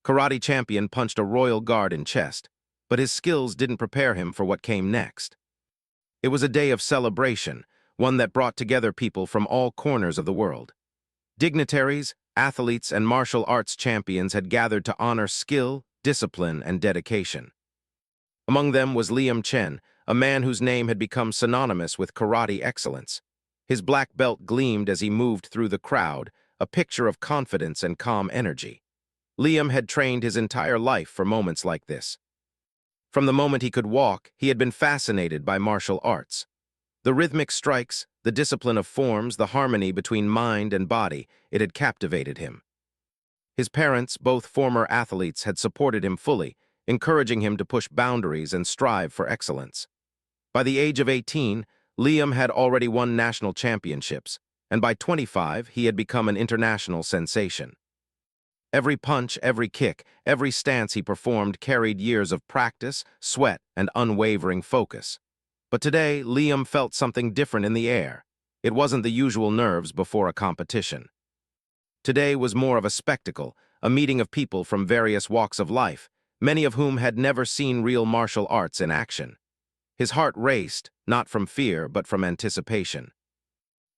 Karate champion punched a royal guard in chest, but his skills didn't prepare him for what came next. It was a day of celebration, one that brought together people from all corners of the world. Dignitaries, athletes, and martial arts champions had gathered to honor skill, discipline, and dedication. Among them was Liam Chen, a man whose name had become synonymous with karate excellence. His black belt gleamed as he moved through the crowd, a picture of confidence and calm energy. Liam had trained his entire life for moments like this. From the moment he could walk, he had been fascinated by martial arts. The rhythmic strikes, the discipline of forms, the harmony between mind and body, it had captivated him. His parents, both former athletes, had supported him fully, encouraging him to push boundaries and strive for excellence. By the age of 18, Liam had already won national championships, and by 25, he had become an international sensation. Every punch, every kick, every stance he performed carried years of practice, sweat, and unwavering focus. But today, Liam felt something different in the air. It wasn't the usual nerves before a competition. Today was more of a spectacle, a meeting of people from various walks of life, many of whom had never seen real martial arts in action. His heart raced, not from fear, but from anticipation.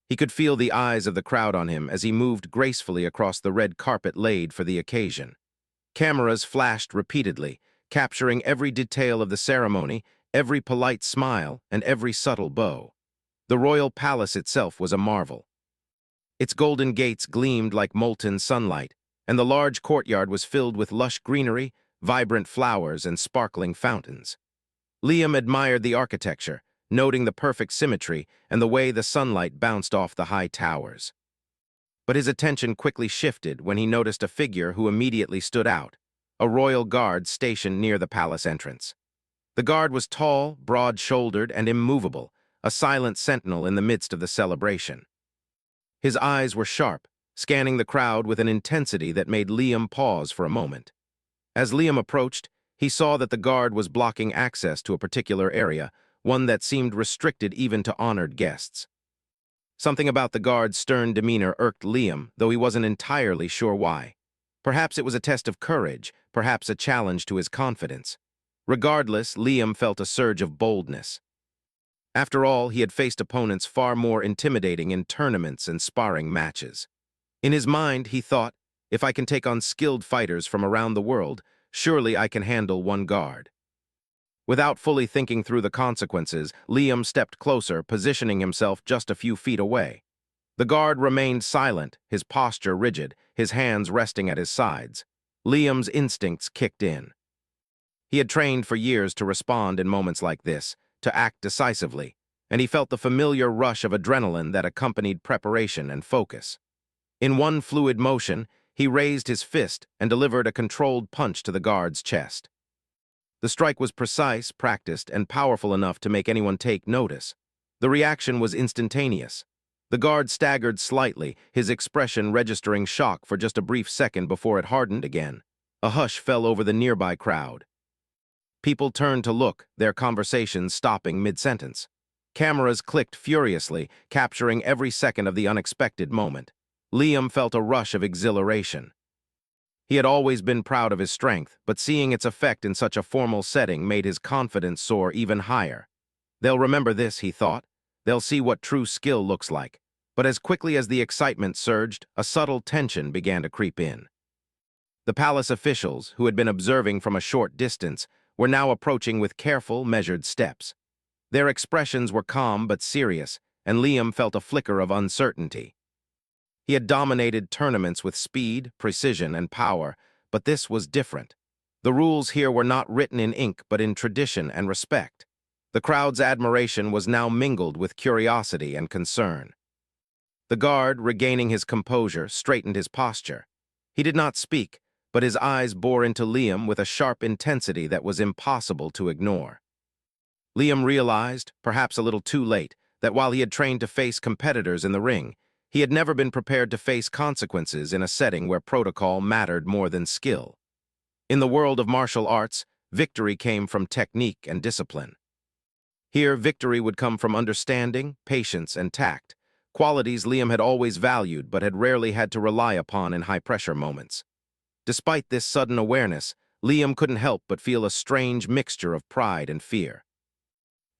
He could feel the eyes of the crowd on him as he moved gracefully across the red carpet laid for the occasion. Cameras flashed repeatedly, capturing every detail of the ceremony, every polite smile, and every subtle bow. The royal palace itself was a marvel. Its golden gates gleamed like molten sunlight, and the large courtyard was filled with lush greenery, vibrant flowers, and sparkling fountains. Liam admired the architecture, noting the perfect symmetry and the way the sunlight bounced off the high towers. But his attention quickly shifted when he noticed a figure who immediately stood out, a royal guard stationed near the palace entrance. The guard was tall, broad-shouldered, and immovable, a silent sentinel in the midst of the celebration. His eyes were sharp, scanning the crowd with an intensity that made Liam pause for a moment. As Liam approached, he saw that the guard was blocking access to a particular area, one that seemed restricted even to honored guests. Something about the guard's stern demeanor irked Liam, though he wasn't entirely sure why. Perhaps it was a test of courage, perhaps a challenge to his confidence. Regardless, Liam felt a surge of boldness. After all, he had faced opponents far more intimidating in tournaments and sparring matches. In his mind, he thought, if I can take on skilled fighters from around the world, surely I can handle one guard. Without fully thinking through the consequences, Liam stepped closer, positioning himself just a few feet away. The guard remained silent, his posture rigid, his hands resting at his sides. Liam's instincts kicked in. He had trained for years to respond in moments like this, to act decisively, and he felt the familiar rush of adrenaline that accompanied preparation and focus. In one fluid motion, he raised his fist and delivered a controlled punch to the guard's chest. The strike was precise, practiced, and powerful enough to make anyone take notice. The reaction was instantaneous. The guard staggered slightly, his expression registering shock for just a brief second before it hardened again. A hush fell over the nearby crowd. People turned to look, their conversations stopping mid-sentence. Cameras clicked furiously, capturing every second of the unexpected moment. Liam felt a rush of exhilaration. He had always been proud of his strength, but seeing its effect in such a formal setting made his confidence soar even higher. They'll remember this, he thought. They'll see what true skill looks like. But as quickly as the excitement surged, a subtle tension began to creep in. The palace officials, who had been observing from a short distance, were now approaching with careful, measured steps. Their expressions were calm but serious, and Liam felt a flicker of uncertainty. He had dominated tournaments with speed, precision, and power, but this was different. The rules here were not written in ink but in tradition and respect. The crowd's admiration was now mingled with curiosity and concern. The guard, regaining his composure, straightened his posture. He did not speak, but his eyes bore into Liam with a sharp intensity that was impossible to ignore. Liam realized, perhaps a little too late, that while he had trained to face competitors in the ring, he had never been prepared to face consequences in a setting where protocol mattered more than skill. In the world of martial arts, victory came from technique and discipline. Here, victory would come from understanding, patience, and tact, qualities Liam had always valued but had rarely had to rely upon in high-pressure moments. Despite this sudden awareness, Liam couldn't help but feel a strange mixture of pride and fear.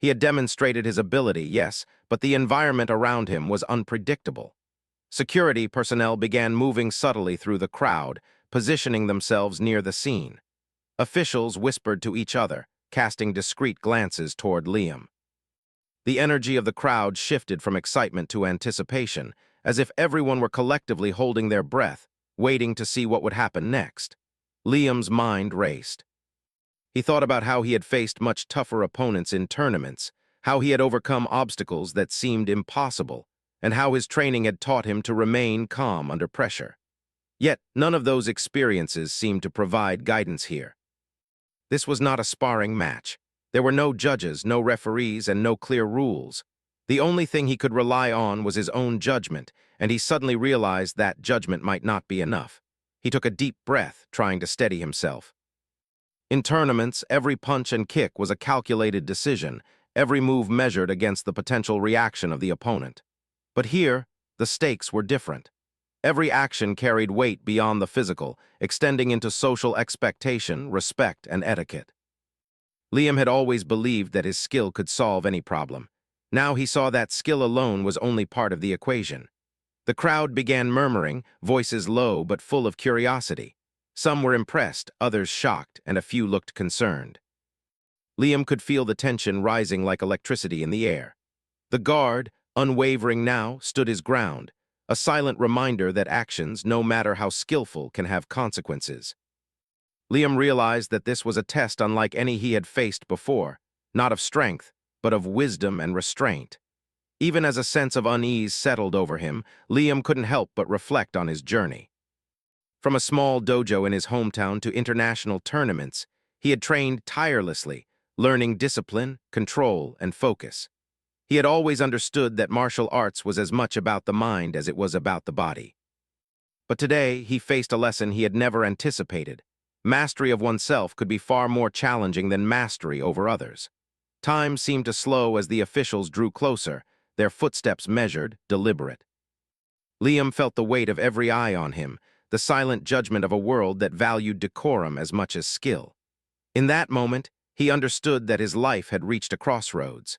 He had demonstrated his ability, yes, but the environment around him was unpredictable. Security personnel began moving subtly through the crowd, positioning themselves near the scene. Officials whispered to each other, casting discreet glances toward Liam. The energy of the crowd shifted from excitement to anticipation, as if everyone were collectively holding their breath, waiting to see what would happen next. Liam's mind raced. He thought about how he had faced much tougher opponents in tournaments, how he had overcome obstacles that seemed impossible, and how his training had taught him to remain calm under pressure. Yet, none of those experiences seemed to provide guidance here. This was not a sparring match. There were no judges, no referees, and no clear rules. The only thing he could rely on was his own judgment, and he suddenly realized that judgment might not be enough. He took a deep breath, trying to steady himself. In tournaments, every punch and kick was a calculated decision, every move measured against the potential reaction of the opponent. But here, the stakes were different. Every action carried weight beyond the physical, extending into social expectation, respect, and etiquette. Liam had always believed that his skill could solve any problem. Now he saw that skill alone was only part of the equation. The crowd began murmuring, voices low but full of curiosity. Some were impressed, others shocked, and a few looked concerned. Liam could feel the tension rising like electricity in the air. The guard, unwavering now, stood his ground, a silent reminder that actions, no matter how skillful, can have consequences. Liam realized that this was a test unlike any he had faced before, not of strength, but of wisdom and restraint. Even as a sense of unease settled over him, Liam couldn't help but reflect on his journey. From a small dojo in his hometown to international tournaments, he had trained tirelessly, learning discipline, control, and focus. He had always understood that martial arts was as much about the mind as it was about the body. But today, he faced a lesson he had never anticipated. Mastery of oneself could be far more challenging than mastery over others. Time seemed to slow as the officials drew closer, their footsteps measured, deliberate. Liam felt the weight of every eye on him, the silent judgment of a world that valued decorum as much as skill. In that moment, he understood that his life had reached a crossroads.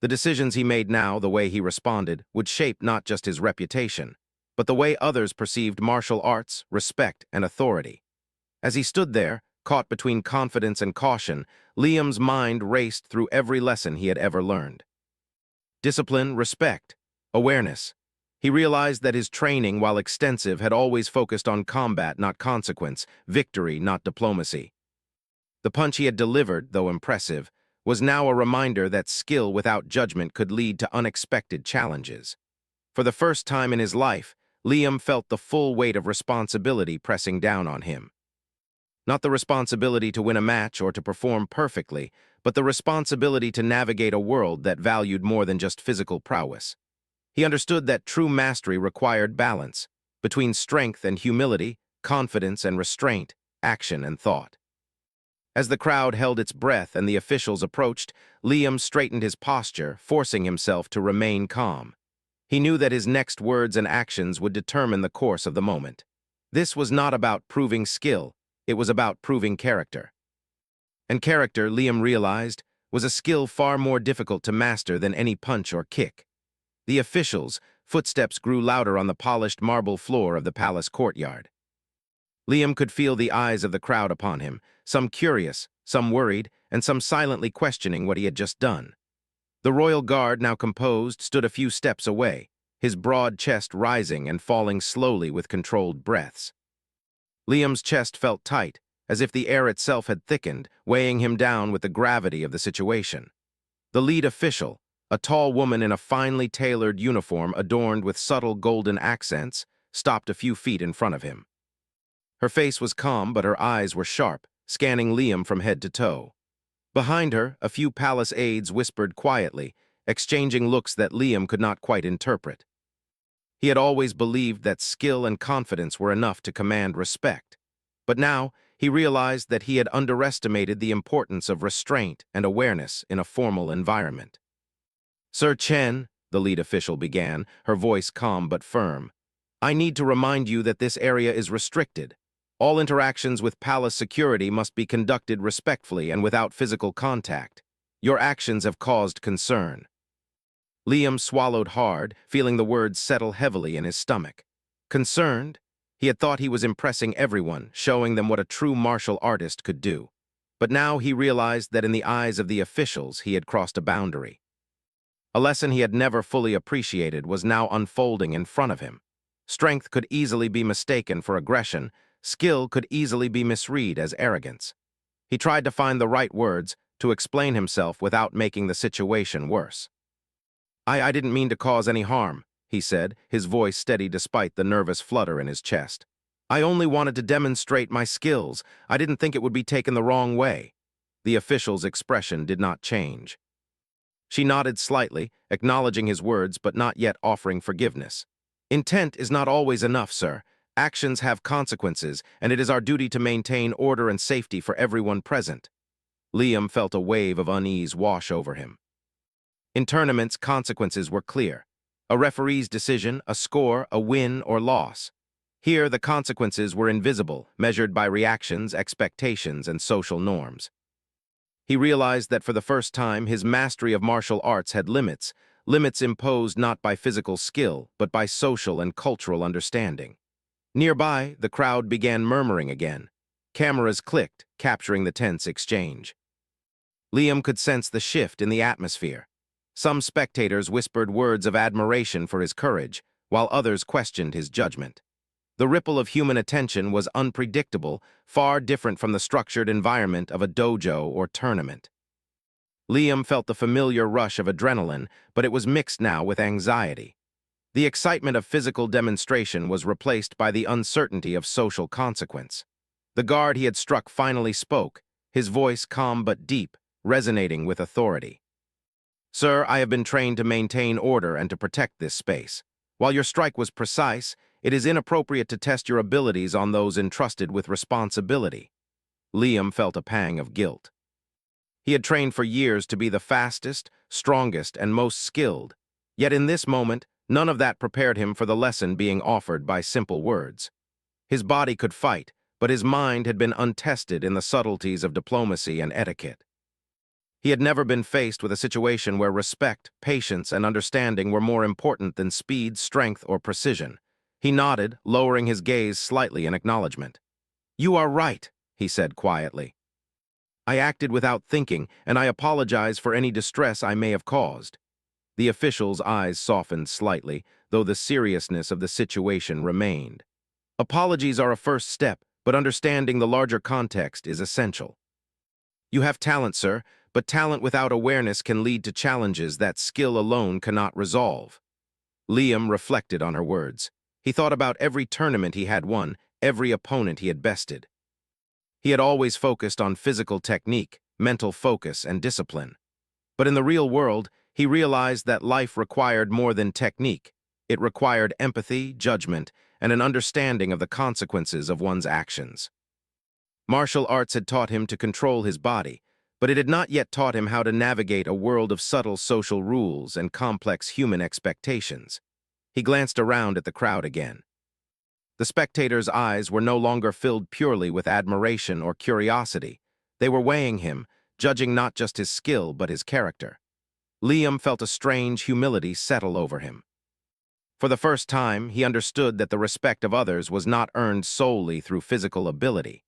The decisions he made now, the way he responded, would shape not just his reputation, but the way others perceived martial arts, respect, and authority. As he stood there, caught between confidence and caution, Liam's mind raced through every lesson he had ever learned. Discipline, respect, awareness. He realized that his training, while extensive, had always focused on combat, not consequence, victory, not diplomacy. The punch he had delivered, though impressive, was now a reminder that skill without judgment could lead to unexpected challenges. For the first time in his life, Liam felt the full weight of responsibility pressing down on him. Not the responsibility to win a match or to perform perfectly, but the responsibility to navigate a world that valued more than just physical prowess. He understood that true mastery required balance between strength and humility, confidence and restraint, action and thought. As the crowd held its breath and the officials approached, Liam straightened his posture, forcing himself to remain calm. He knew that his next words and actions would determine the course of the moment. This was not about proving skill, it was about proving character. And character, Liam realized, was a skill far more difficult to master than any punch or kick. The officials' footsteps grew louder on the polished marble floor of the palace courtyard. Liam could feel the eyes of the crowd upon him, some curious, some worried, and some silently questioning what he had just done. The royal guard, now composed, stood a few steps away, his broad chest rising and falling slowly with controlled breaths. Liam's chest felt tight, as if the air itself had thickened, weighing him down with the gravity of the situation. The lead official, a tall woman in a finely tailored uniform adorned with subtle golden accents, stopped a few feet in front of him. Her face was calm, but her eyes were sharp, scanning Liam from head to toe. Behind her, a few palace aides whispered quietly, exchanging looks that Liam could not quite interpret. He had always believed that skill and confidence were enough to command respect. But now, he realized that he had underestimated the importance of restraint and awareness in a formal environment. "Sir Chen," the lead official began, her voice calm but firm, "I need to remind you that this area is restricted. All interactions with palace security must be conducted respectfully and without physical contact. Your actions have caused concern. Liam swallowed hard, feeling the words settle heavily in his stomach. Concerned? He had thought he was impressing everyone, showing them what a true martial artist could do. But now he realized that in the eyes of the officials he had crossed a boundary. A lesson he had never fully appreciated was now unfolding in front of him. Strength could easily be mistaken for aggression, skill could easily be misread as arrogance. He tried to find the right words to explain himself without making the situation worse. I didn't mean to cause any harm, he said, his voice steady despite the nervous flutter in his chest. I only wanted to demonstrate my skills. I didn't think it would be taken the wrong way. The official's expression did not change. She nodded slightly, acknowledging his words but not yet offering forgiveness. Intent is not always enough, sir. Actions have consequences, and it is our duty to maintain order and safety for everyone present. Liam felt a wave of unease wash over him. In tournaments, consequences were clear. A referee's decision, a score, a win or loss. Here, the consequences were invisible, measured by reactions, expectations, and social norms. He realized that for the first time, his mastery of martial arts had limits, limits imposed not by physical skill, but by social and cultural understanding. Nearby, the crowd began murmuring again. Cameras clicked, capturing the tense exchange. Liam could sense the shift in the atmosphere. Some spectators whispered words of admiration for his courage, while others questioned his judgment. The ripple of human attention was unpredictable, far different from the structured environment of a dojo or tournament. Liam felt the familiar rush of adrenaline, but it was mixed now with anxiety. The excitement of physical demonstration was replaced by the uncertainty of social consequence. The guard he had struck finally spoke, his voice calm but deep, resonating with authority. Sir, I have been trained to maintain order and to protect this space. While your strike was precise, it is inappropriate to test your abilities on those entrusted with responsibility. Liam felt a pang of guilt. He had trained for years to be the fastest, strongest, and most skilled. Yet in this moment, none of that prepared him for the lesson being offered by simple words. His body could fight, but his mind had been untested in the subtleties of diplomacy and etiquette. He had never been faced with a situation where respect, patience, and understanding were more important than speed, strength, or precision. He nodded, lowering his gaze slightly in acknowledgement. You are right, he said quietly. I acted without thinking, and I apologize for any distress I may have caused. The official's eyes softened slightly, though the seriousness of the situation remained. Apologies are a first step, but understanding the larger context is essential. You have talent, sir, but talent without awareness can lead to challenges that skill alone cannot resolve. Liam reflected on her words. He thought about every tournament he had won, every opponent he had bested. He had always focused on physical technique, mental focus, and discipline. But in the real world, he realized that life required more than technique. It required empathy, judgment, and an understanding of the consequences of one's actions. Martial arts had taught him to control his body, but it had not yet taught him how to navigate a world of subtle social rules and complex human expectations. He glanced around at the crowd again. The spectators' eyes were no longer filled purely with admiration or curiosity. They were weighing him, judging not just his skill but his character. Liam felt a strange humility settle over him. For the first time, he understood that the respect of others was not earned solely through physical ability.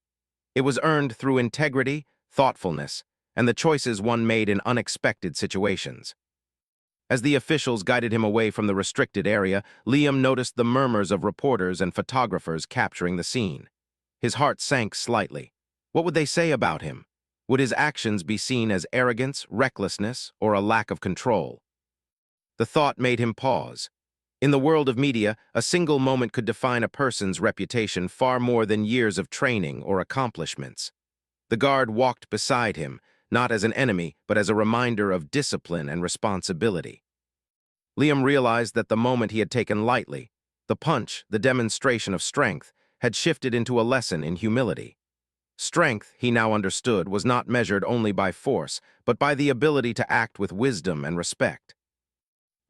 It was earned through integrity, thoughtfulness, and the choices one made in unexpected situations. As the officials guided him away from the restricted area, Liam noticed the murmurs of reporters and photographers capturing the scene. His heart sank slightly. What would they say about him? Would his actions be seen as arrogance, recklessness, or a lack of control? The thought made him pause. In the world of media, a single moment could define a person's reputation far more than years of training or accomplishments. The guard walked beside him, not as an enemy, but as a reminder of discipline and responsibility. Liam realized that the moment he had taken lightly, the punch, the demonstration of strength, had shifted into a lesson in humility. Strength, he now understood, was not measured only by force, but by the ability to act with wisdom and respect.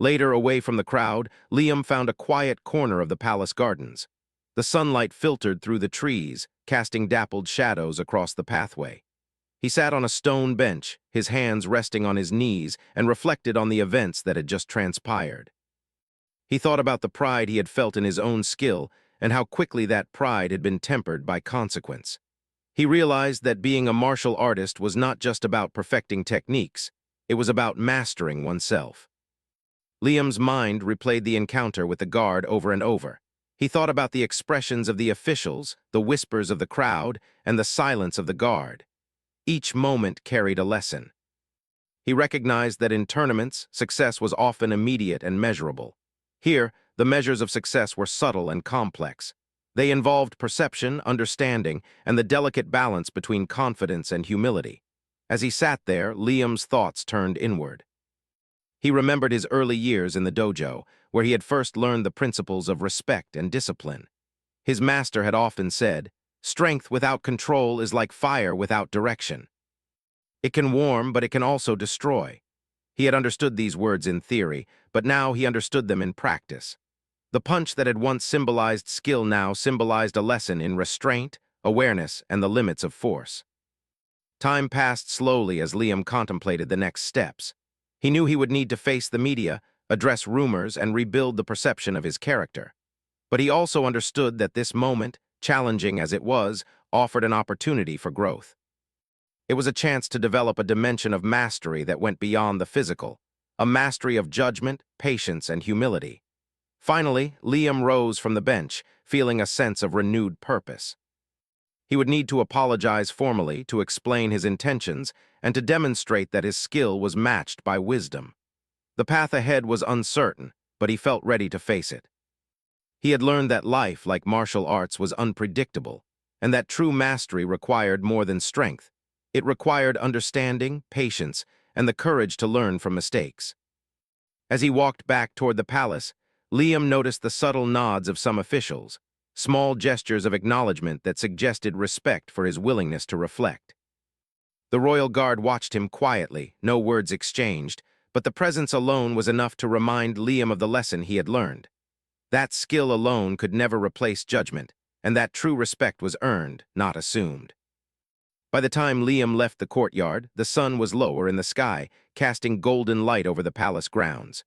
Later, away from the crowd, Liam found a quiet corner of the palace gardens. The sunlight filtered through the trees, casting dappled shadows across the pathway. He sat on a stone bench, his hands resting on his knees, and reflected on the events that had just transpired. He thought about the pride he had felt in his own skill and how quickly that pride had been tempered by consequence. He realized that being a martial artist was not just about perfecting techniques, it was about mastering oneself. Liam's mind replayed the encounter with the guard over and over. He thought about the expressions of the officials, the whispers of the crowd, and the silence of the guard. Each moment carried a lesson. He recognized that in tournaments, success was often immediate and measurable. Here, the measures of success were subtle and complex. They involved perception, understanding, and the delicate balance between confidence and humility. As he sat there, Liam's thoughts turned inward. He remembered his early years in the dojo, where he had first learned the principles of respect and discipline. His master had often said, "Strength without control is like fire without direction. It can warm, but it can also destroy." He had understood these words in theory, but now he understood them in practice. The punch that had once symbolized skill now symbolized a lesson in restraint, awareness, and the limits of force. Time passed slowly as Liam contemplated the next steps. He knew he would need to face the media, address rumors, and rebuild the perception of his character. But he also understood that this moment, challenging as it was, offered an opportunity for growth. It was a chance to develop a dimension of mastery that went beyond the physical, a mastery of judgment, patience, and humility. Finally, Liam rose from the bench, feeling a sense of renewed purpose. He would need to apologize formally, to explain his intentions, and to demonstrate that his skill was matched by wisdom. The path ahead was uncertain, but he felt ready to face it. He had learned that life, like martial arts, was unpredictable, and that true mastery required more than strength. It required understanding, patience, and the courage to learn from mistakes. As he walked back toward the palace, Liam noticed the subtle nods of some officials, small gestures of acknowledgement that suggested respect for his willingness to reflect. The royal guard watched him quietly, no words exchanged, but the presence alone was enough to remind Liam of the lesson he had learned. That skill alone could never replace judgment, and that true respect was earned, not assumed. By the time Liam left the courtyard, the sun was lower in the sky, casting golden light over the palace grounds.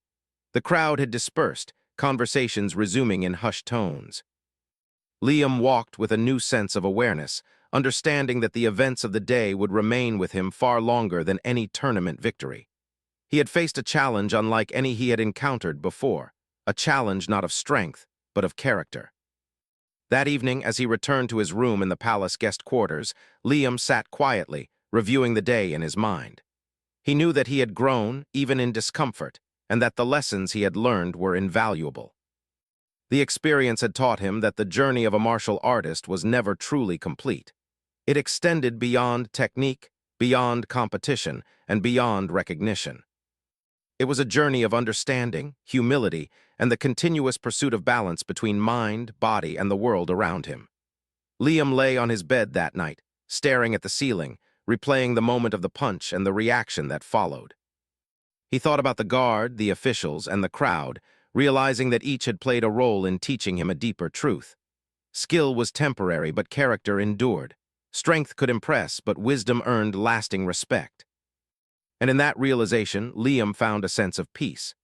The crowd had dispersed, conversations resuming in hushed tones. Liam walked with a new sense of awareness, understanding that the events of the day would remain with him far longer than any tournament victory. He had faced a challenge unlike any he had encountered before, a challenge not of strength, but of character. That evening, as he returned to his room in the palace guest quarters, Liam sat quietly, reviewing the day in his mind. He knew that he had grown, even in discomfort, and that the lessons he had learned were invaluable. The experience had taught him that the journey of a martial artist was never truly complete. It extended beyond technique, beyond competition, and beyond recognition. It was a journey of understanding, humility, and the continuous pursuit of balance between mind, body, and the world around him. Liam lay on his bed that night, staring at the ceiling, replaying the moment of the punch and the reaction that followed. He thought about the guard, the officials, and the crowd, realizing that each had played a role in teaching him a deeper truth. Skill was temporary, but character endured. Strength could impress, but wisdom earned lasting respect. And in that realization, Liam found a sense of peace.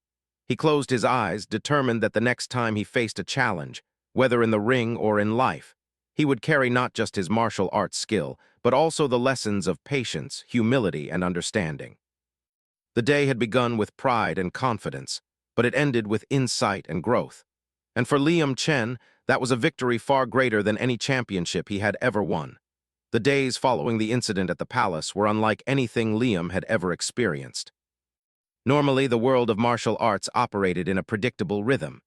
He closed his eyes, determined that the next time he faced a challenge, whether in the ring or in life, he would carry not just his martial arts skill, but also the lessons of patience, humility, and understanding. The day had begun with pride and confidence, but it ended with insight and growth. And for Liam Chen, that was a victory far greater than any championship he had ever won. The days following the incident at the palace were unlike anything Liam had ever experienced. Normally, the world of martial arts operated in a predictable rhythm.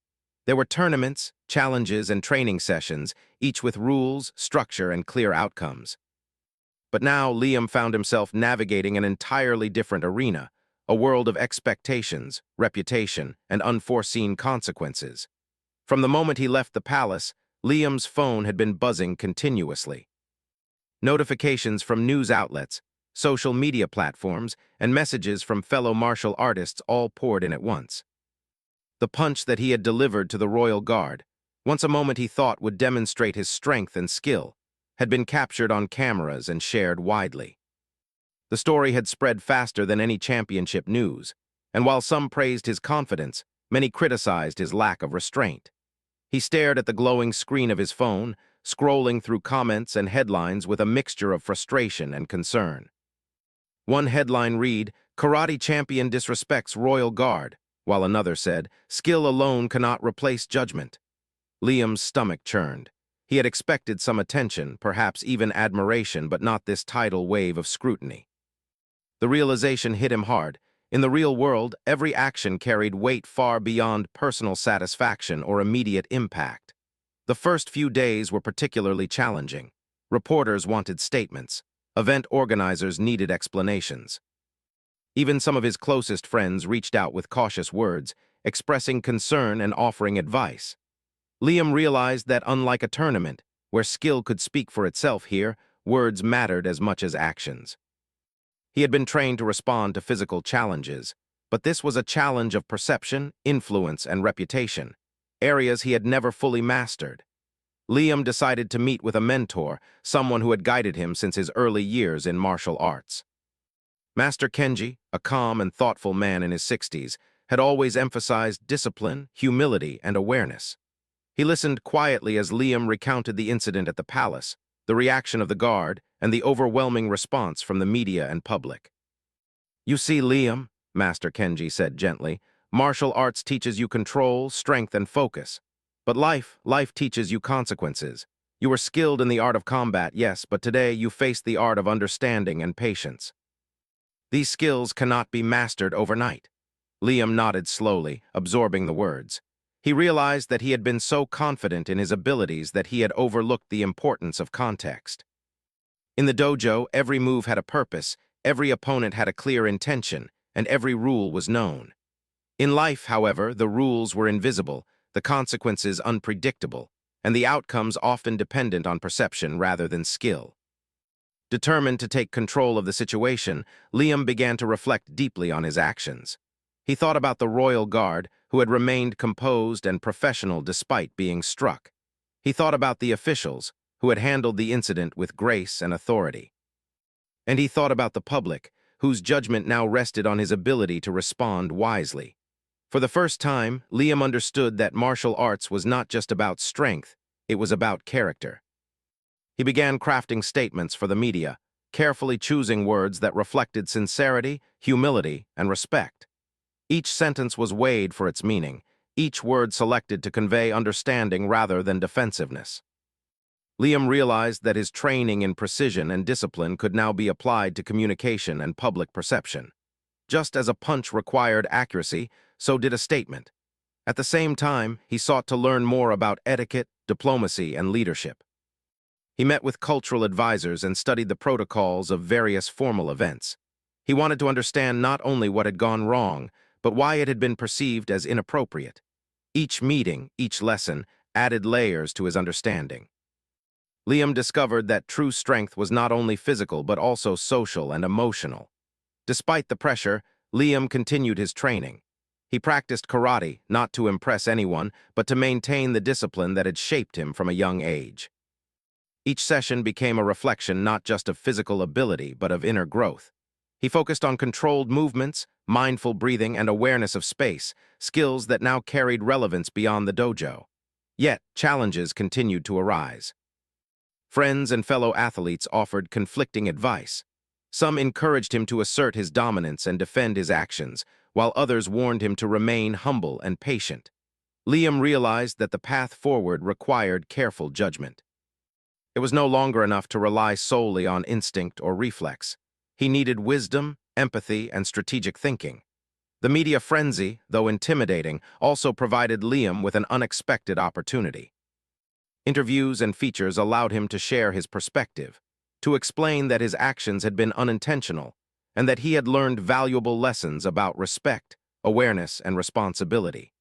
There were tournaments, challenges, and training sessions, each with rules, structure, and clear outcomes. But now Liam found himself navigating an entirely different arena, a world of expectations, reputation, and unforeseen consequences. From the moment he left the palace, Liam's phone had been buzzing continuously. Notifications from news outlets, social media platforms, and messages from fellow martial artists all poured in at once. The punch that he had delivered to the royal guard, Once a moment he thought would demonstrate his strength and skill, had been captured on cameras and shared widely. The story had spread faster than any championship news, and while some praised his confidence, many criticized his lack of restraint. He stared at the glowing screen of his phone, scrolling through comments and headlines with a mixture of frustration and concern. One headline read, "Karate champion disrespects royal guard," while another said, "Skill alone cannot replace judgment." Liam's stomach churned. He had expected some attention, perhaps even admiration, but not this tidal wave of scrutiny. The realization hit him hard. In the real world, every action carried weight far beyond personal satisfaction or immediate impact. The first few days were particularly challenging. Reporters wanted statements. Event organizers needed explanations. Even some of his closest friends reached out with cautious words, expressing concern and offering advice. Liam realized that unlike a tournament, where skill could speak for itself here, words mattered as much as actions. He had been trained to respond to physical challenges, but this was a challenge of perception, influence, and reputation, areas he had never fully mastered. Liam decided to meet with a mentor, someone who had guided him since his early years in martial arts. Master Kenji, a calm and thoughtful man in his 60s, had always emphasized discipline, humility, and awareness. He listened quietly as Liam recounted the incident at the palace, the reaction of the guard, and the overwhelming response from the media and public. "You see, Liam," Master Kenji said gently, "martial arts teaches you control, strength, and focus. But life teaches you consequences. You were skilled in the art of combat, yes, but today you face the art of understanding and patience. These skills cannot be mastered overnight." Liam nodded slowly, absorbing the words. He realized that he had been so confident in his abilities that he had overlooked the importance of context. In the dojo, every move had a purpose, every opponent had a clear intention, and every rule was known. In life, however, the rules were invisible, the consequences unpredictable, and the outcomes often dependent on perception rather than skill. Determined to take control of the situation, Liam began to reflect deeply on his actions. He thought about the royal guard, who had remained composed and professional despite being struck. He thought about the officials, who had handled the incident with grace and authority. And he thought about the public, whose judgment now rested on his ability to respond wisely. For the first time, Liam understood that martial arts was not just about strength, it was about character. He began crafting statements for the media, carefully choosing words that reflected sincerity, humility, and respect. Each sentence was weighed for its meaning, each word selected to convey understanding rather than defensiveness. Liam realized that his training in precision and discipline could now be applied to communication and public perception. Just as a punch required accuracy, so did a statement. At the same time, he sought to learn more about etiquette, diplomacy, and leadership. He met with cultural advisors and studied the protocols of various formal events. He wanted to understand not only what had gone wrong, but why it had been perceived as inappropriate. Each meeting, each lesson, added layers to his understanding. Liam discovered that true strength was not only physical but also social and emotional. Despite the pressure, Liam continued his training. He practiced karate, not to impress anyone, but to maintain the discipline that had shaped him from a young age. Each session became a reflection not just of physical ability, but of inner growth. He focused on controlled movements, mindful breathing, and awareness of space, skills that now carried relevance beyond the dojo. Yet, challenges continued to arise. Friends and fellow athletes offered conflicting advice. Some encouraged him to assert his dominance and defend his actions, while others warned him to remain humble and patient. Liam realized that the path forward required careful judgment. It was no longer enough to rely solely on instinct or reflex. He needed wisdom, empathy, and strategic thinking. The media frenzy, though intimidating, also provided Liam with an unexpected opportunity. Interviews and features allowed him to share his perspective, to explain that his actions had been unintentional, and that he had learned valuable lessons about respect, awareness, and responsibility.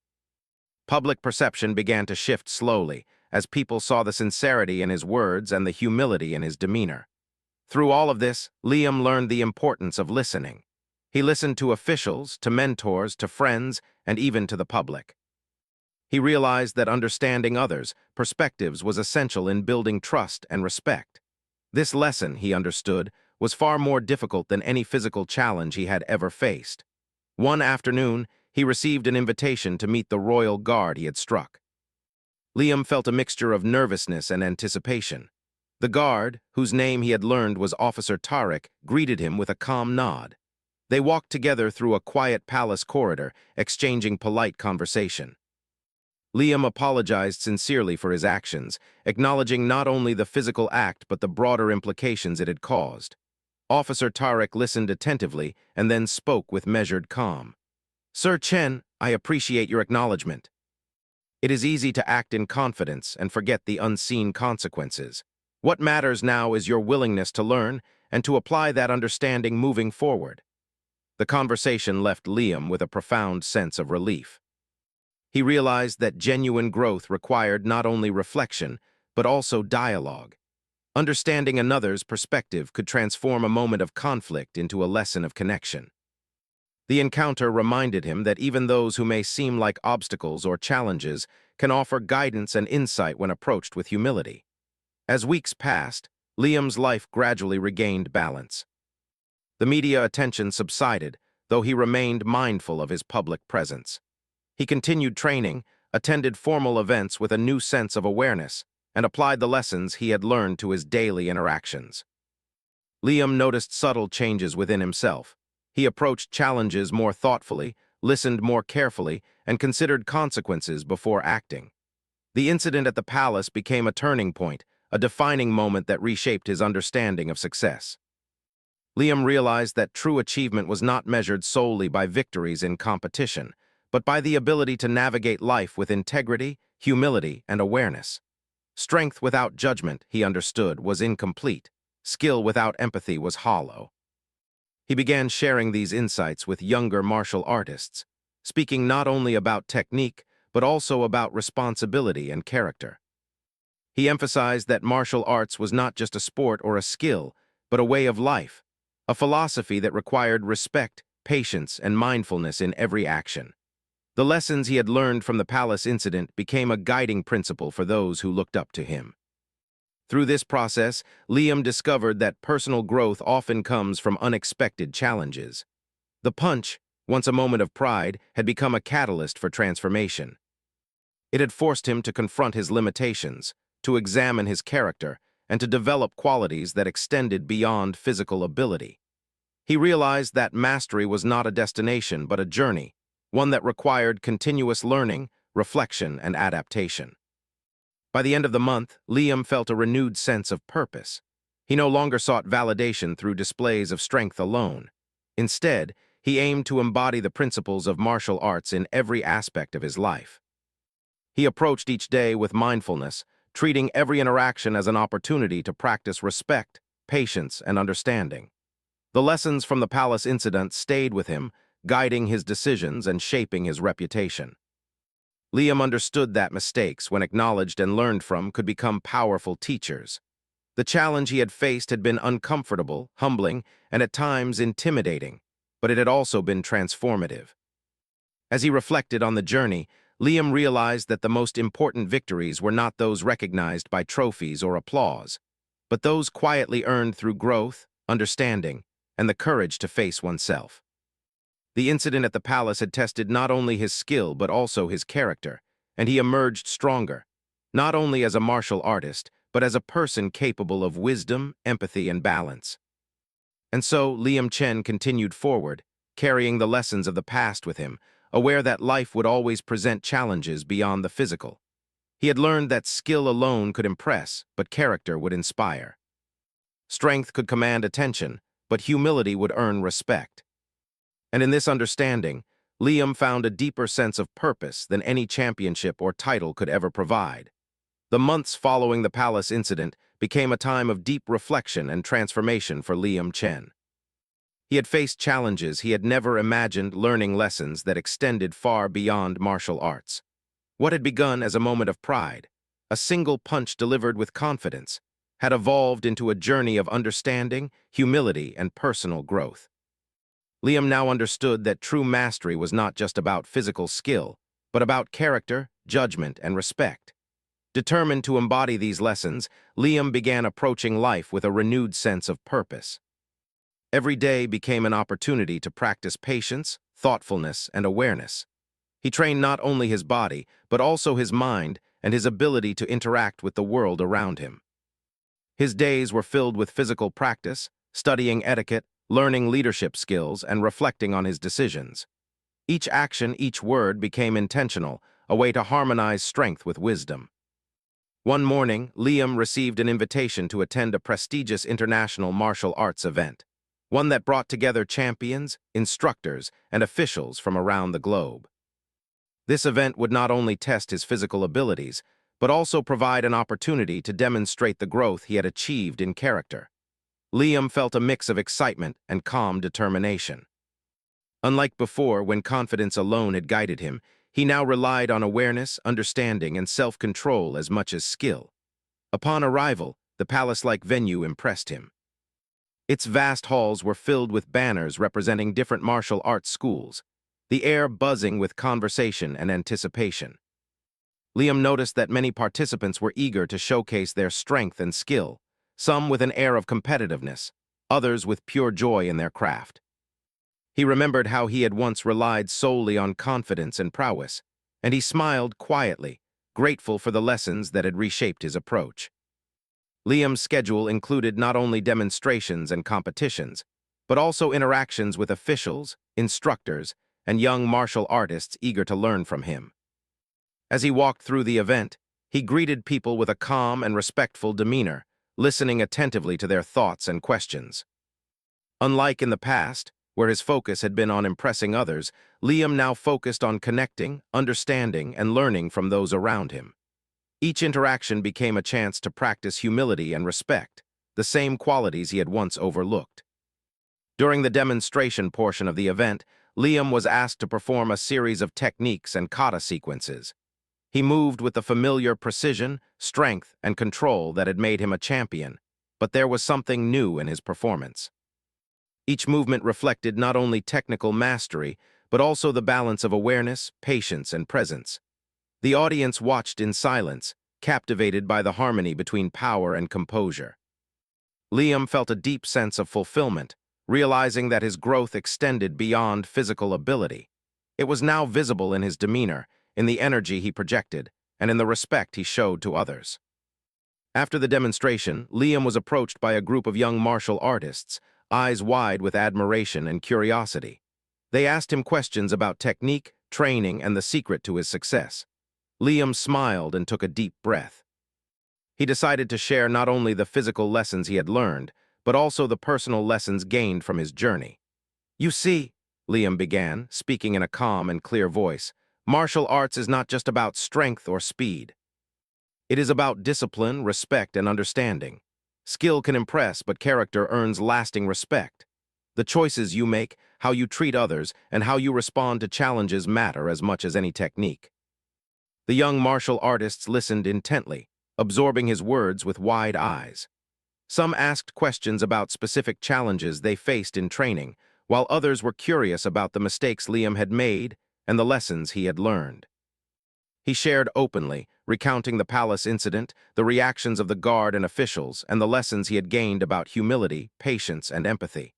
Public perception began to shift slowly, as people saw the sincerity in his words and the humility in his demeanor. Through all of this, Liam learned the importance of listening. He listened to officials, to mentors, to friends, and even to the public. He realized that understanding others' perspectives was essential in building trust and respect. This lesson, he understood, was far more difficult than any physical challenge he had ever faced. One afternoon, he received an invitation to meet the royal guard he had struck. Liam felt a mixture of nervousness and anticipation. The guard, whose name he had learned was Officer Tarek, greeted him with a calm nod. They walked together through a quiet palace corridor, exchanging polite conversation. Liam apologized sincerely for his actions, acknowledging not only the physical act but the broader implications it had caused. Officer Tarek listened attentively and then spoke with measured calm. "Sir Chen, I appreciate your acknowledgement. It is easy to act in confidence and forget the unseen consequences. What matters now is your willingness to learn and to apply that understanding moving forward." The conversation left Liam with a profound sense of relief. He realized that genuine growth required not only reflection, but also dialogue. Understanding another's perspective could transform a moment of conflict into a lesson of connection. The encounter reminded him that even those who may seem like obstacles or challenges can offer guidance and insight when approached with humility. As weeks passed, Liam's life gradually regained balance. The media attention subsided, though he remained mindful of his public presence. He continued training, attended formal events with a new sense of awareness, and applied the lessons he had learned to his daily interactions. Liam noticed subtle changes within himself. He approached challenges more thoughtfully, listened more carefully, and considered consequences before acting. The incident at the palace became a turning point, a defining moment that reshaped his understanding of success. Liam realized that true achievement was not measured solely by victories in competition, but by the ability to navigate life with integrity, humility, and awareness. Strength without judgment, he understood, was incomplete. Skill without empathy was hollow. He began sharing these insights with younger martial artists, speaking not only about technique, but also about responsibility and character. He emphasized that martial arts was not just a sport or a skill, but a way of life, a philosophy that required respect, patience, and mindfulness in every action. The lessons he had learned from the palace incident became a guiding principle for those who looked up to him. Through this process, Liam discovered that personal growth often comes from unexpected challenges. The punch, once a moment of pride, had become a catalyst for transformation. It had forced him to confront his limitations, to examine his character, and to develop qualities that extended beyond physical ability. He realized that mastery was not a destination but a journey, one that required continuous learning, reflection, and adaptation. By the end of the month, Liam felt a renewed sense of purpose. He no longer sought validation through displays of strength alone. Instead, he aimed to embody the principles of martial arts in every aspect of his life. He approached each day with mindfulness, treating every interaction as an opportunity to practice respect, patience, and understanding. The lessons from the palace incident stayed with him, guiding his decisions and shaping his reputation. Liam understood that mistakes, when acknowledged and learned from, could become powerful teachers. The challenge he had faced had been uncomfortable, humbling, and at times intimidating, but it had also been transformative. As he reflected on the journey, Liam realized that the most important victories were not those recognized by trophies or applause, but those quietly earned through growth, understanding, and the courage to face oneself. The incident at the palace had tested not only his skill but also his character, and he emerged stronger, not only as a martial artist, but as a person capable of wisdom, empathy, and balance. And so, Liam Chen continued forward, carrying the lessons of the past with him, aware that life would always present challenges beyond the physical. He had learned that skill alone could impress, but character would inspire. Strength could command attention, but humility would earn respect. And in this understanding, Liam found a deeper sense of purpose than any championship or title could ever provide. The months following the palace incident became a time of deep reflection and transformation for Liam Chen. He had faced challenges he had never imagined, learning lessons that extended far beyond martial arts. What had begun as a moment of pride, a single punch delivered with confidence, had evolved into a journey of understanding, humility, and personal growth. Liam now understood that true mastery was not just about physical skill, but about character, judgment, and respect. Determined to embody these lessons, Liam began approaching life with a renewed sense of purpose. Every day became an opportunity to practice patience, thoughtfulness, and awareness. He trained not only his body, but also his mind and his ability to interact with the world around him. His days were filled with physical practice, studying etiquette, learning leadership skills, and reflecting on his decisions. Each action, each word became intentional, a way to harmonize strength with wisdom. One morning, Liam received an invitation to attend a prestigious international martial arts event, one that brought together champions, instructors, and officials from around the globe. This event would not only test his physical abilities, but also provide an opportunity to demonstrate the growth he had achieved in character. Liam felt a mix of excitement and calm determination. Unlike before, when confidence alone had guided him, he now relied on awareness, understanding, and self-control as much as skill. Upon arrival, the palace-like venue impressed him. Its vast halls were filled with banners representing different martial arts schools, the air buzzing with conversation and anticipation. Liam noticed that many participants were eager to showcase their strength and skill, some with an air of competitiveness, others with pure joy in their craft. He remembered how he had once relied solely on confidence and prowess, and he smiled quietly, grateful for the lessons that had reshaped his approach. Liam's schedule included not only demonstrations and competitions, but also interactions with officials, instructors, and young martial artists eager to learn from him. As he walked through the event, he greeted people with a calm and respectful demeanor, listening attentively to their thoughts and questions. Unlike in the past, where his focus had been on impressing others, Liam now focused on connecting, understanding, and learning from those around him. Each interaction became a chance to practice humility and respect, the same qualities he had once overlooked. During the demonstration portion of the event, Liam was asked to perform a series of techniques and kata sequences. He moved with the familiar precision, strength, and control that had made him a champion, but there was something new in his performance. Each movement reflected not only technical mastery, but also the balance of awareness, patience, and presence. The audience watched in silence, captivated by the harmony between power and composure. Liam felt a deep sense of fulfillment, realizing that his growth extended beyond physical ability. It was now visible in his demeanor, in the energy he projected, and in the respect he showed to others. After the demonstration, Liam was approached by a group of young martial artists, eyes wide with admiration and curiosity. They asked him questions about technique, training, and the secret to his success. Liam smiled and took a deep breath. He decided to share not only the physical lessons he had learned, but also the personal lessons gained from his journey. "You see," Liam began, speaking in a calm and clear voice, "martial arts is not just about strength or speed. It is about discipline, respect, and understanding. Skill can impress, but character earns lasting respect. The choices you make, how you treat others, and how you respond to challenges matter as much as any technique." The young martial artists listened intently, absorbing his words with wide eyes. Some asked questions about specific challenges they faced in training, while others were curious about the mistakes Liam had made and the lessons he had learned. He shared openly, recounting the palace incident, the reactions of the guard and officials, and the lessons he had gained about humility, patience, and empathy.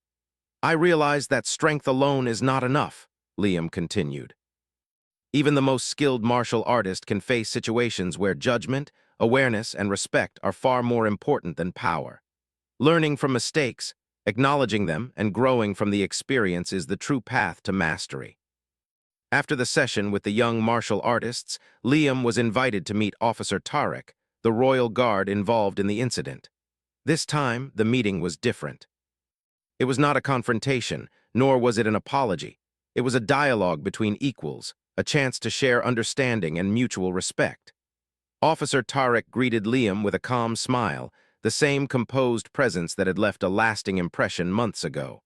"I realized that strength alone is not enough," Liam continued. "Even the most skilled martial artist can face situations where judgment, awareness, and respect are far more important than power. Learning from mistakes, acknowledging them, and growing from the experience is the true path to mastery." After the session with the young martial artists, Liam was invited to meet Officer Tarek, the royal guard involved in the incident. This time, the meeting was different. It was not a confrontation, nor was it an apology. It was a dialogue between equals, a chance to share understanding and mutual respect. Officer Tarek greeted Liam with a calm smile, the same composed presence that had left a lasting impression months ago.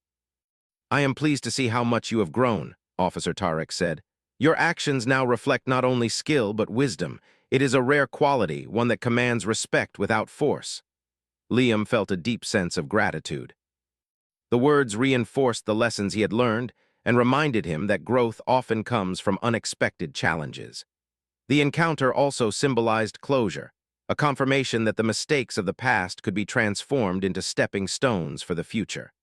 "I am pleased to see how much you have grown," Officer Tarek said. "Your actions now reflect not only skill but wisdom. It is a rare quality, one that commands respect without force." Liam felt a deep sense of gratitude. The words reinforced the lessons he had learned, and reminded him that growth often comes from unexpected challenges. The encounter also symbolized closure, a confirmation that the mistakes of the past could be transformed into stepping stones for the future.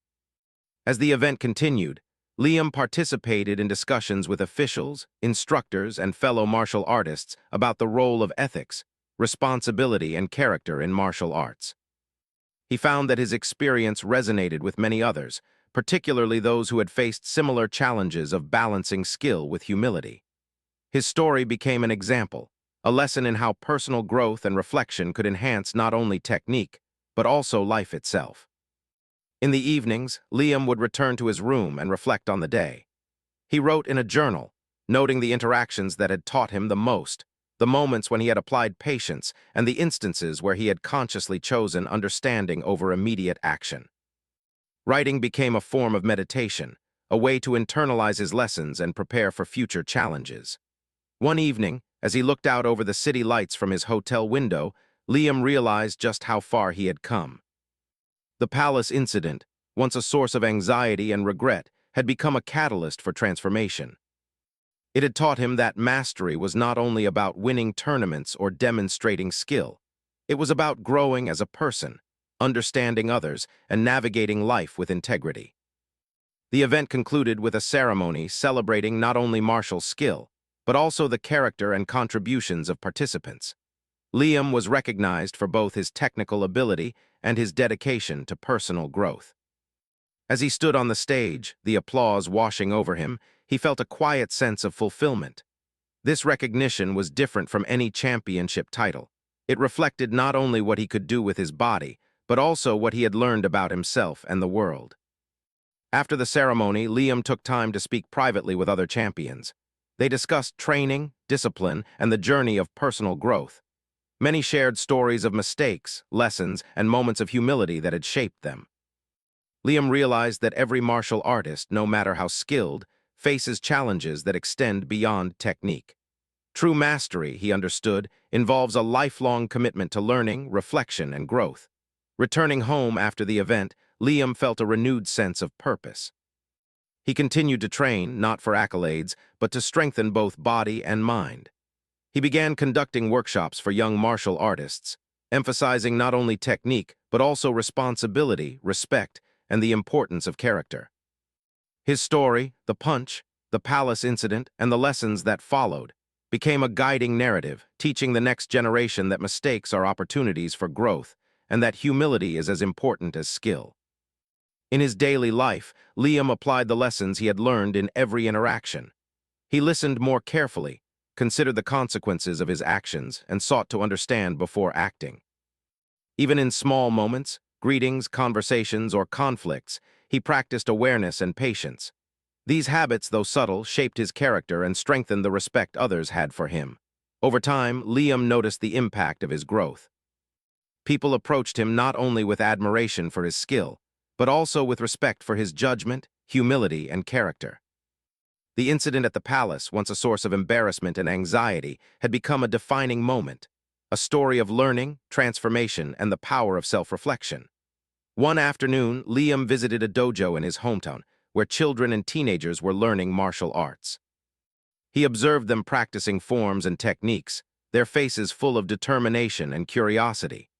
As the event continued, Liam participated in discussions with officials, instructors, and fellow martial artists about the role of ethics, responsibility, and character in martial arts. He found that his experience resonated with many others, particularly those who had faced similar challenges of balancing skill with humility. His story became an example, a lesson in how personal growth and reflection could enhance not only technique, but also life itself. In the evenings, Liam would return to his room and reflect on the day. He wrote in a journal, noting the interactions that had taught him the most, the moments when he had applied patience, and the instances where he had consciously chosen understanding over immediate action. Writing became a form of meditation, a way to internalize his lessons and prepare for future challenges. One evening, as he looked out over the city lights from his hotel window, Liam realized just how far he had come. The palace incident, once a source of anxiety and regret, had become a catalyst for transformation. It had taught him that mastery was not only about winning tournaments or demonstrating skill. It was about growing as a person, understanding others, and navigating life with integrity. The event concluded with a ceremony celebrating not only martial skill, but also the character and contributions of participants. Liam was recognized for both his technical ability and his dedication to personal growth. As he stood on the stage, the applause washing over him, he felt a quiet sense of fulfillment. This recognition was different from any championship title. It reflected not only what he could do with his body, but also what he had learned about himself and the world. After the ceremony, Liam took time to speak privately with other champions. They discussed training, discipline, and the journey of personal growth. Many shared stories of mistakes, lessons, and moments of humility that had shaped them. Liam realized that every martial artist, no matter how skilled, faces challenges that extend beyond technique. True mastery, he understood, involves a lifelong commitment to learning, reflection, and growth. Returning home after the event, Liam felt a renewed sense of purpose. He continued to train, not for accolades, but to strengthen both body and mind. He began conducting workshops for young martial artists, emphasizing not only technique, but also responsibility, respect, and the importance of character. His story, the punch, the palace incident, and the lessons that followed, became a guiding narrative, teaching the next generation that mistakes are opportunities for growth, and that humility is as important as skill. In his daily life, Liam applied the lessons he had learned in every interaction. He listened more carefully, considered the consequences of his actions, and sought to understand before acting. Even in small moments, greetings, conversations, or conflicts, he practiced awareness and patience. These habits, though subtle, shaped his character and strengthened the respect others had for him. Over time, Liam noticed the impact of his growth. People approached him not only with admiration for his skill, but also with respect for his judgment, humility, and character. The incident at the palace, once a source of embarrassment and anxiety, had become a defining moment, a story of learning, transformation, and the power of self-reflection. One afternoon, Liam visited a dojo in his hometown, where children and teenagers were learning martial arts. He observed them practicing forms and techniques, their faces full of determination and curiosity.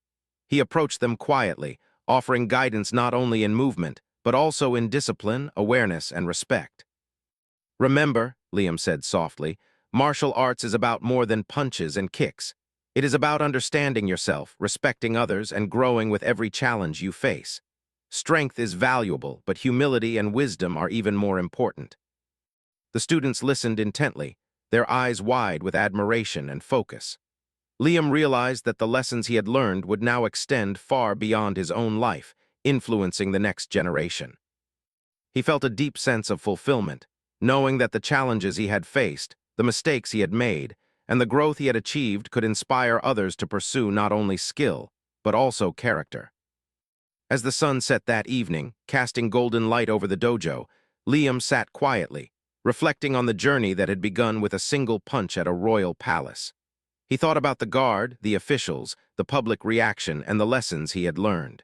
He approached them quietly, offering guidance not only in movement, but also in discipline, awareness, and respect. "Remember," Liam said softly, "martial arts is about more than punches and kicks. It is about understanding yourself, respecting others, and growing with every challenge you face. Strength is valuable, but humility and wisdom are even more important." The students listened intently, their eyes wide with admiration and focus. Liam realized that the lessons he had learned would now extend far beyond his own life, influencing the next generation. He felt a deep sense of fulfillment, knowing that the challenges he had faced, the mistakes he had made, and the growth he had achieved could inspire others to pursue not only skill, but also character. As the sun set that evening, casting golden light over the dojo, Liam sat quietly, reflecting on the journey that had begun with a single punch at a royal palace. He thought about the guard, the officials, the public reaction, and the lessons he had learned.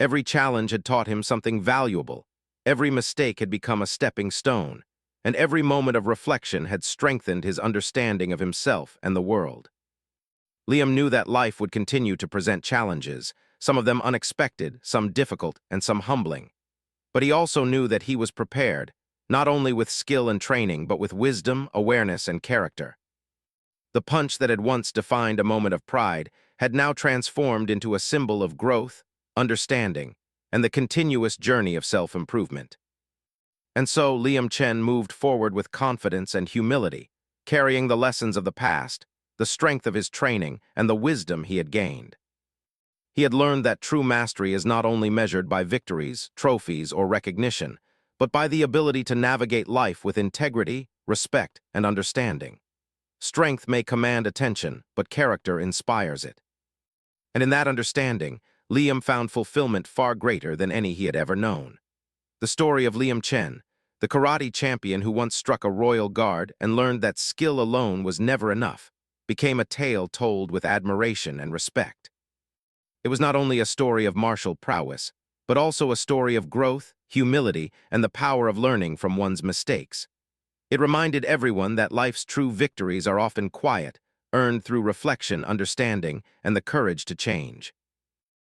Every challenge had taught him something valuable, Every mistake had become a stepping stone, and every moment of reflection had strengthened his understanding of himself and the world. Liam knew that life would continue to present challenges, some of them unexpected, some difficult, and some humbling. But he also knew that he was prepared, not only with skill and training, but with wisdom, awareness, and character. The punch that had once defined a moment of pride had now transformed into a symbol of growth, understanding, and the continuous journey of self-improvement. And so Liam Chen moved forward with confidence and humility, carrying the lessons of the past, the strength of his training, and the wisdom he had gained. He had learned that true mastery is not only measured by victories, trophies, or recognition, but by the ability to navigate life with integrity, respect, and understanding. Strength may command attention, but character inspires it. And in that understanding, Liam found fulfillment far greater than any he had ever known. The story of Liam Chen, the karate champion who once struck a royal guard and learned that skill alone was never enough, became a tale told with admiration and respect. It was not only a story of martial prowess, but also a story of growth, humility, and the power of learning from one's mistakes. It reminded everyone that life's true victories are often quiet, earned through reflection, understanding, and the courage to change.